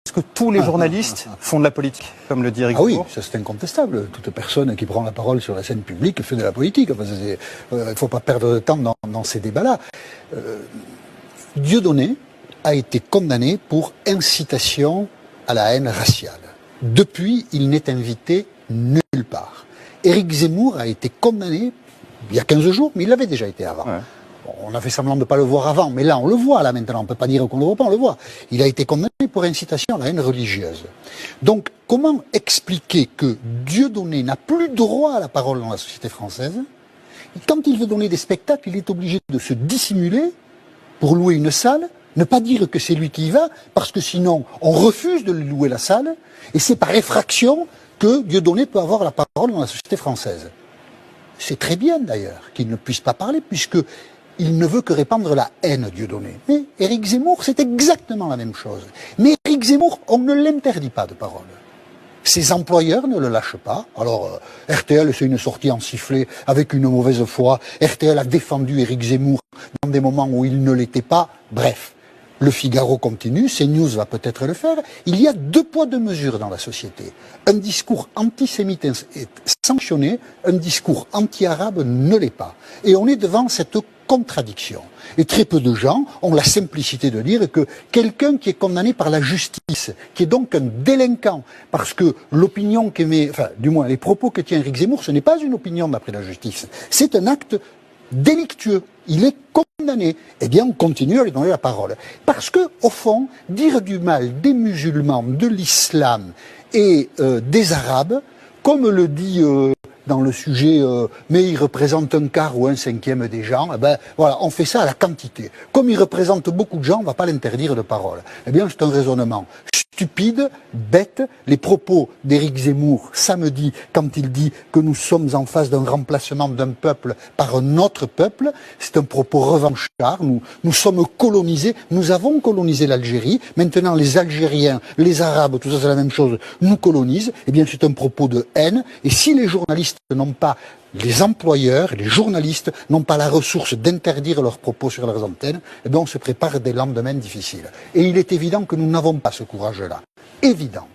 Est-ce que tous les journalistes font de la politique, comme le dit Éric Oui, Zemmour? ça c'est incontestable. Toute personne qui prend la parole sur la scène publique fait de la politique. Enfin, il ne faut pas perdre de temps dans ces débats-là. Dieudonné a été condamné pour incitation à la haine raciale. Depuis, il n'est invité nulle part. Éric Zemmour a été condamné il y a 15 jours, mais il l'avait déjà été avant. Ouais. Bon, on a fait semblant de ne pas le voir avant, mais là on le voit là maintenant, on ne peut pas dire qu'on ne le voit pas, on le voit. Il a été condamné pour incitation à la haine religieuse. Donc comment expliquer que Dieudonné n'a plus droit à la parole dans la société française? Et quand il veut donner des spectacles, il est obligé de se dissimuler pour louer une salle, ne pas dire que c'est lui qui y va, parce que sinon on refuse de lui louer la salle, et c'est par effraction que Dieudonné peut avoir la parole dans la société française. C'est très bien d'ailleurs qu'il ne puisse pas parler, puisqu'il ne veut que répandre la haine, Dieudonné. Mais Éric Zemmour, c'est exactement la même chose. Mais Éric Zemmour, on ne l'interdit pas de parole. Ses employeurs ne le lâchent pas. Alors, RTL, c'est une sortie en sifflet avec une mauvaise foi. RTL a défendu Éric Zemmour dans des moments où il ne l'était pas. Bref, Le Figaro continue, CNews va peut-être le faire. Il y a 2 poids 2 mesures dans la société. Un discours antisémite est sanctionné, un discours anti-arabe ne l'est pas. Et on est devant cette contradiction. Et très peu de gens ont la simplicité de dire que quelqu'un qui est condamné par la justice, qui est donc un délinquant, parce que l'opinion qu'émet, enfin, du moins les propos que tient Éric Zemmour, ce n'est pas une opinion d'après la justice, c'est un acte délictueux. Il est condamné. Eh bien, on continue à lui donner la parole. Parce que, au fond, dire du mal des musulmans, de l'islam et des arabes, comme le dit dans le sujet, mais il représente 1/4 ou 1/5 des gens, eh ben, voilà, on fait ça à la quantité. Comme il représente beaucoup de gens, on ne va pas l'interdire de parole. Eh bien, c'est un raisonnement stupide, bête. Les propos d'Éric Zemmour, samedi, quand il dit que nous sommes en face d'un remplacement d'un peuple par un autre peuple, c'est un propos revanchard. Nous sommes colonisés, nous avons colonisé l'Algérie. Maintenant, les Algériens, les Arabes, tout ça c'est la même chose, nous colonisent. Eh bien, c'est un propos de haine. Et si les journalistes n'ont pas, les employeurs, les journalistes n'ont pas la ressource d'interdire leurs propos sur leurs antennes, eh bien on se prépare des lendemains difficiles. Et il est évident que nous n'avons pas ce courage-là. Évident.